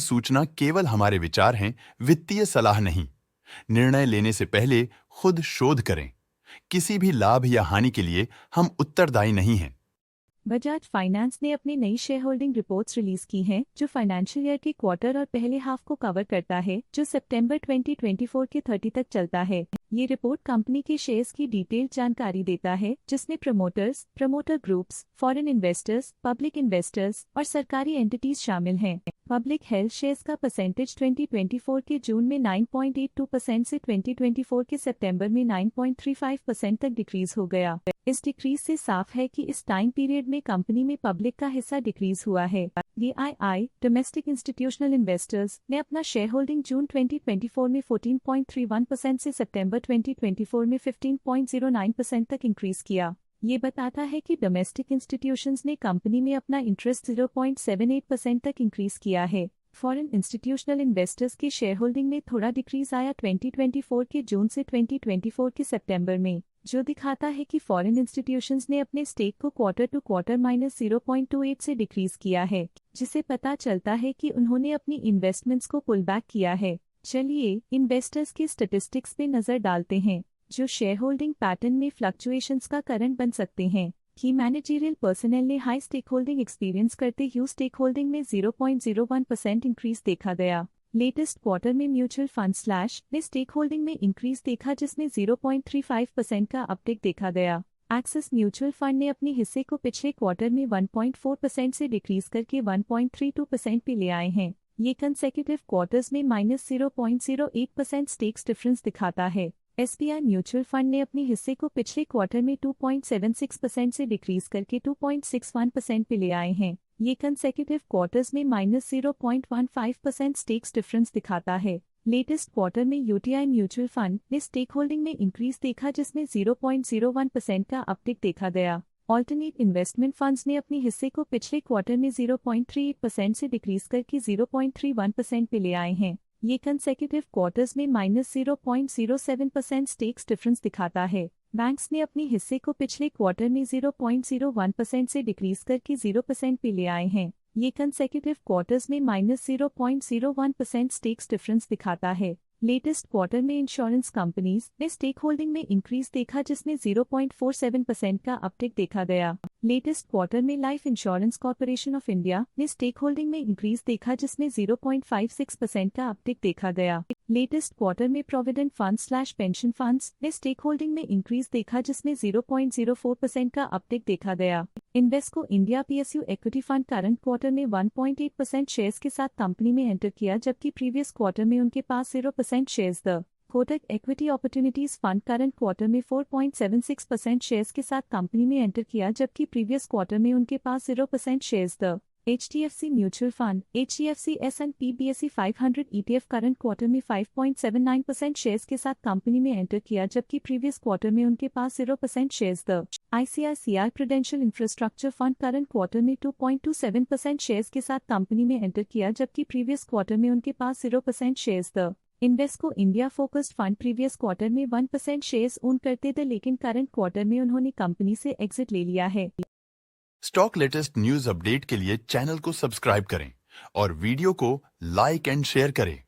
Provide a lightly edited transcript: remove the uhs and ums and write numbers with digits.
सूचना केवल हमारे विचार हैं, वित्तीय सलाह नहीं। निर्णय लेने से पहले खुद शोध करें। किसी भी लाभ या हानि के लिए हम उत्तरदायी नहीं हैं। बजाज फाइनेंस ने अपनी नई शेयर होल्डिंग रिपोर्ट्स रिलीज की हैं, जो फाइनेंशियल ईयर के क्वार्टर और पहले हाफ को कवर करता है, जो सितंबर 2024 के 30 तक चलता है। ये रिपोर्ट कंपनी के शेयर्स की डिटेल्ड जानकारी देता है, जिसमें promoters, promoter groups, foreign investors, public investors और सरकारी एंटिटीज शामिल हैं। पब्लिक हेल्थ शेयर्स का परसेंटेज 2024 के जून में 9.82% से 2024 के सितंबर में 9.35% तक डिक्रीज हो गया। इस डिक्रीज से साफ है कि इस टाइम पीरियड में कंपनी में पब्लिक का हिस्सा डिक्रीज हुआ है। DII डोमेस्टिक इंस्टीट्यूशनल इन्वेस्टर्स ने अपना शेयर होल्डिंग जून 2024 में 14.31% से सितंबर 2024 में 15.09% तक इंक्रीज किया। ये बताता है कि डोमेस्टिक इंस्टीट्यूशंस ने कंपनी में अपना इंटरेस्ट 0.78% तक इंक्रीज किया है। फॉरेन इंस्टीट्यूशनल इन्वेस्टर्स के शेयर होल्डिंग में थोड़ा डिक्रीज आया 2024 के जून से 2024 के सितंबर में, जो दिखाता है कि फॉरेन इंस्टीट्यूशंस ने अपने स्टेक को क्वार्टर टू क्वार्टर -0.28 से डिक्रीज किया है, जिसे पता चलता है कि उन्होंने अपनी इन्वेस्टमेंट्स को पुल बैक किया है। चलिए इन्वेस्टर्स के स्टैटिस्टिक्स पे नजर डालते हैं, जो शेयर होल्डिंग पैटर्न में फ्लक्चुएशंस का कारण बन सकते हैं। की मैनेजरियल पर्सनल ने हाई स्टेक होल्डिंग एक्सपीरियंस करते हुए स्टेक होल्डिंग में 0.01% इंक्रीज देखा गया। लेटेस्ट क्वार्टर में म्यूचुअल फंड स्लैश ने स्टेक होल्डिंग में इंक्रीज देखा, जिसमें 0.35% का अपटिक देखा गया। एक्सिस म्यूचुअल फंड ने अपने हिस्से को पिछले क्वार्टर में 1.4% से डिक्रीज करके 1.32% पे ले आए हैं। ये कंसेक्यूटिव क्वार्टर्स में -0.08% स्टेक्स डिफरेंस दिखाता है। SBI म्यूचुअल फंड ने अपने हिस्से को पिछले क्वार्टर में 2.76% से डिक्रीज करके 2.61% पे ले आए हैं। ये कंसेक्यूटिव क्वार्टर्स में -0.15% स्टेक्स डिफरेंस दिखाता है। लेटेस्ट क्वार्टर में UTI म्यूचुअल फंड ने स्टेक होल्डिंग में इंक्रीज देखा, जिसमें 0.01% का अपटिक देखा गया। ऑल्टरनेट इन्वेस्टमेंट फंड्स ने अपने हिस्से को पिछले क्वार्टर में 0.38% से डिक्रीज करके 0.31% पे ले आए हैं। ये कंसेक्यूटिव क्वार्टर्स में -0.07% स्टेक्स डिफरेंस दिखाता है। बैंक्स ने अपने हिस्से को पिछले क्वार्टर में 0.01% से डिक्रीज करके 0% पे ले आए हैं। ये कंसेक्यूटिव क्वार्टर्स में -0.01% स्टेक्स डिफरेंस दिखाता है। लेटेस्ट क्वार्टर में इंश्योरेंस कंपनीज ने स्टेक होल्डिंग में इंक्रीज देखा, जिसमें 0.47% का अपटिक देखा गया। लेटेस्ट क्वार्टर में life insurance corporation of India ने स्टेक होल्डिंग में इंक्रीज देखा, जिसमें 0.56% का अपटिक देखा गया। लेटेस्ट क्वार्टर में provident fund slash pension funds ने स्टेक होल्डिंग में इंक्रीज देखा, जिसमें 0.04% का अपटिक देखा गया। Invesco India PSU equity fund current quarter में 1.8% शेयर्स के साथ कंपनी में एंटर किया, जबकि प्रीवियस क्वार्टर में उनके पास 0% shares the Kotak equity opportunities fund current quarter में 4.76% शेयर्स के साथ कंपनी में एंटर किया, जबकि प्रीवियस क्वार्टर में उनके पास 0% shares the HDFC mutual fund HDFC S&P BSE 500 ETF current quarter में 5.79% शेयर्स के साथ कंपनी में एंटर किया, जबकि प्रीवियस क्वार्टर में उनके पास 0% shares the ICICI prudential infrastructure fund current quarter में 2.27% शेयर्स के साथ कंपनी में एंटर किया, जबकि प्रीवियस क्वार्टर में उनके पास 0% shares the Invesco India focused fund previous quarter में 1% शेयर्स ओन करते थे, लेकिन करंट क्वार्टर में उन्होंने कंपनी से एग्जिट ले लिया है। स्टॉक लेटेस्ट न्यूज अपडेट के लिए चैनल को सब्सक्राइब करें और वीडियो को लाइक एंड शेयर करें।